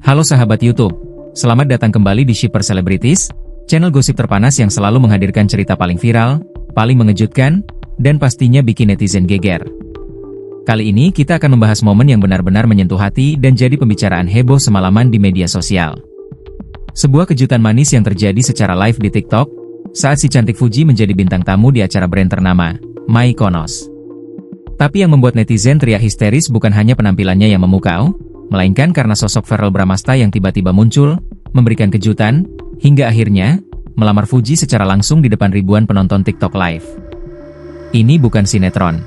Halo sahabat YouTube, selamat datang kembali di Shipper Celebrities, channel gosip terpanas yang selalu menghadirkan cerita paling viral, paling mengejutkan, dan pastinya bikin netizen geger. Kali ini kita akan membahas momen yang benar-benar menyentuh hati dan jadi pembicaraan heboh semalaman di media sosial. Sebuah kejutan manis yang terjadi secara live di TikTok, saat si cantik Fuji menjadi bintang tamu di acara brand ternama, Mykonos. Tapi yang membuat netizen teriak histeris bukan hanya penampilannya yang memukau, melainkan karena sosok Verrell Bramasta yang tiba-tiba muncul, memberikan kejutan, hingga akhirnya, melamar Fuji secara langsung di depan ribuan penonton TikTok Live. Ini bukan sinetron.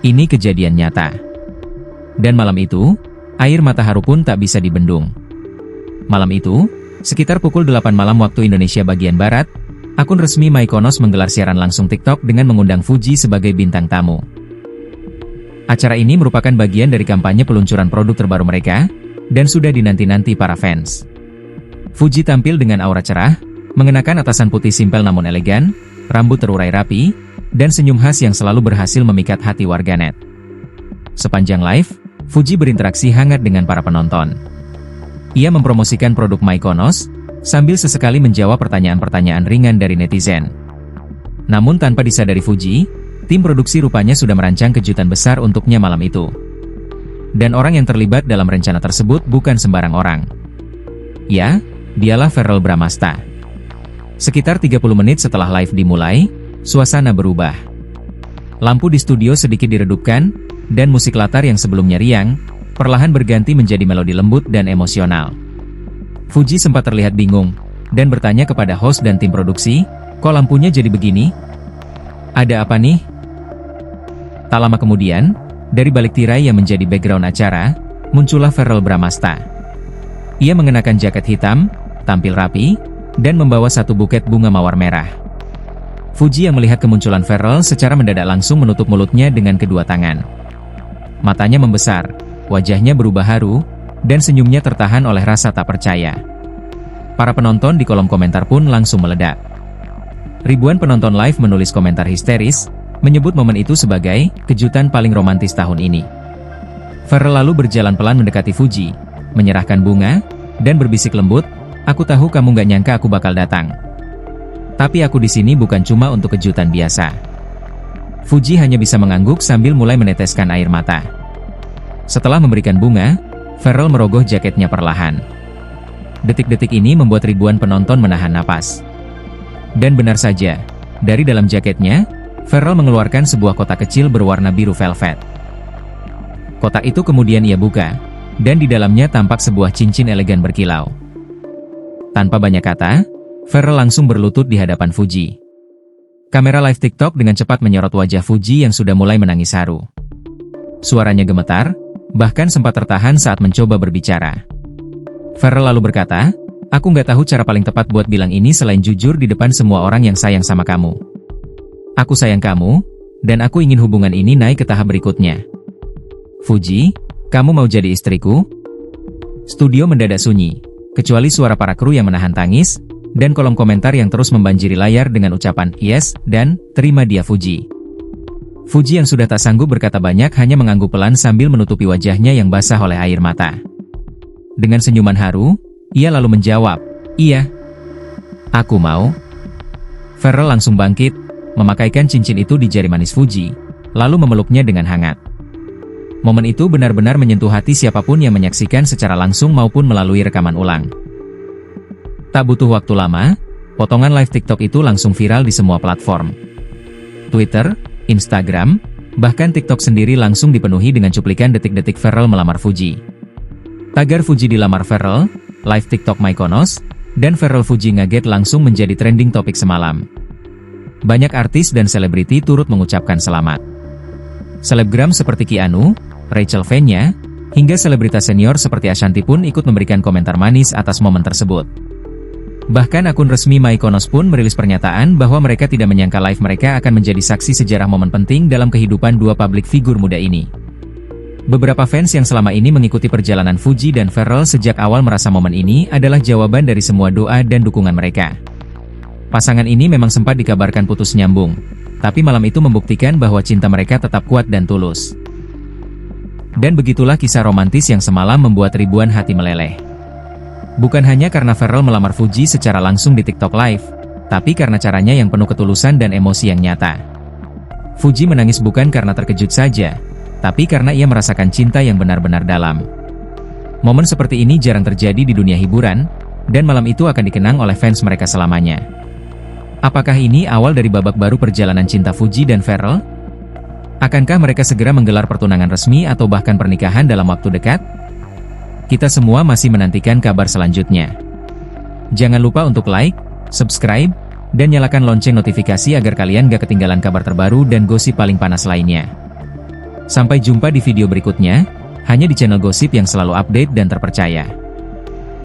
Ini kejadian nyata. Dan malam itu, air mata haru pun tak bisa dibendung. Malam itu, sekitar pukul 8 malam waktu Indonesia bagian Barat, akun resmi Mykonos menggelar siaran langsung TikTok dengan mengundang Fuji sebagai bintang tamu. Acara ini merupakan bagian dari kampanye peluncuran produk terbaru mereka, dan sudah dinanti-nanti para fans. Fuji tampil dengan aura cerah, mengenakan atasan putih simpel namun elegan, rambut terurai rapi, dan senyum khas yang selalu berhasil memikat hati warganet. Sepanjang live, Fuji berinteraksi hangat dengan para penonton. Ia mempromosikan produk Mykonos, sambil sesekali menjawab pertanyaan-pertanyaan ringan dari netizen. Namun tanpa disadari Fuji, tim produksi rupanya sudah merancang kejutan besar untuknya malam itu. Dan orang yang terlibat dalam rencana tersebut bukan sembarang orang. Ya, dialah Verrell Bramasta. Sekitar 30 menit setelah live dimulai, suasana berubah. Lampu di studio sedikit diredupkan, dan musik latar yang sebelumnya riang, perlahan berganti menjadi melodi lembut dan emosional. Fuji sempat terlihat bingung, dan bertanya kepada host dan tim produksi, "Kok lampunya jadi begini? Ada apa nih?" Tak lama kemudian, dari balik tirai yang menjadi background acara, muncullah Verrell Bramasta. Ia mengenakan jaket hitam, tampil rapi, dan membawa satu buket bunga mawar merah. Fuji yang melihat kemunculan Verrell secara mendadak langsung menutup mulutnya dengan kedua tangan. Matanya membesar, wajahnya berubah haru, dan senyumnya tertahan oleh rasa tak percaya. Para penonton di kolom komentar pun langsung meledak. Ribuan penonton live menulis komentar histeris, menyebut momen itu sebagai kejutan paling romantis tahun ini. Verrell lalu berjalan pelan mendekati Fuji, menyerahkan bunga, dan berbisik lembut, "Aku tahu kamu gak nyangka aku bakal datang. Tapi aku di sini bukan cuma untuk kejutan biasa." Fuji hanya bisa mengangguk sambil mulai meneteskan air mata. Setelah memberikan bunga, Verrell merogoh jaketnya perlahan. Detik-detik ini membuat ribuan penonton menahan napas. Dan benar saja, dari dalam jaketnya, Verrell mengeluarkan sebuah kotak kecil berwarna biru velvet. Kotak itu kemudian ia buka, dan di dalamnya tampak sebuah cincin elegan berkilau. Tanpa banyak kata, Verrell langsung berlutut di hadapan Fuji. Kamera live TikTok dengan cepat menyorot wajah Fuji yang sudah mulai menangis haru. Suaranya gemetar, bahkan sempat tertahan saat mencoba berbicara. Verrell lalu berkata, "Aku nggak tahu cara paling tepat buat bilang ini selain jujur di depan semua orang yang sayang sama kamu. Aku sayang kamu, dan aku ingin hubungan ini naik ke tahap berikutnya. Fuji, kamu mau jadi istriku?" Studio mendadak sunyi, kecuali suara para kru yang menahan tangis, dan kolom komentar yang terus membanjiri layar dengan ucapan "yes" dan "terima dia Fuji." Fuji yang sudah tak sanggup berkata banyak hanya mengangguk pelan sambil menutupi wajahnya yang basah oleh air mata. Dengan senyuman haru, ia lalu menjawab, "Iya, aku mau." Verrell langsung bangkit, memakaikan cincin itu di jari manis Fuji, lalu memeluknya dengan hangat. Momen itu benar-benar menyentuh hati siapapun yang menyaksikan secara langsung maupun melalui rekaman ulang. Tak butuh waktu lama, potongan live TikTok itu langsung viral di semua platform. Twitter, Instagram, bahkan TikTok sendiri langsung dipenuhi dengan cuplikan detik-detik Verrell melamar Fuji. Tagar Fuji dilamar Verrell, live TikTok Mykonos, dan Verrell Fuji ngaget langsung menjadi trending topik semalam. Banyak artis dan selebriti turut mengucapkan selamat. Selebgram seperti Keanu, Rachel Fenya, hingga selebritas senior seperti Ashanti pun ikut memberikan komentar manis atas momen tersebut. Bahkan akun resmi Mykonos pun merilis pernyataan bahwa mereka tidak menyangka live mereka akan menjadi saksi sejarah momen penting dalam kehidupan dua publik figur muda ini. Beberapa fans yang selama ini mengikuti perjalanan Fuji dan Verrell sejak awal merasa momen ini adalah jawaban dari semua doa dan dukungan mereka. Pasangan ini memang sempat dikabarkan putus nyambung, tapi malam itu membuktikan bahwa cinta mereka tetap kuat dan tulus. Dan begitulah kisah romantis yang semalam membuat ribuan hati meleleh. Bukan hanya karena Pharrell melamar Fuji secara langsung di TikTok Live, tapi karena caranya yang penuh ketulusan dan emosi yang nyata. Fuji menangis bukan karena terkejut saja, tapi karena ia merasakan cinta yang benar-benar dalam. Momen seperti ini jarang terjadi di dunia hiburan, dan malam itu akan dikenang oleh fans mereka selamanya. Apakah ini awal dari babak baru perjalanan cinta Fuji dan Pharrell? Akankah mereka segera menggelar pertunangan resmi atau bahkan pernikahan dalam waktu dekat? Kita semua masih menantikan kabar selanjutnya. Jangan lupa untuk like, subscribe, dan nyalakan lonceng notifikasi agar kalian gak ketinggalan kabar terbaru dan gosip paling panas lainnya. Sampai jumpa di video berikutnya, hanya di channel Gosip yang selalu update dan terpercaya.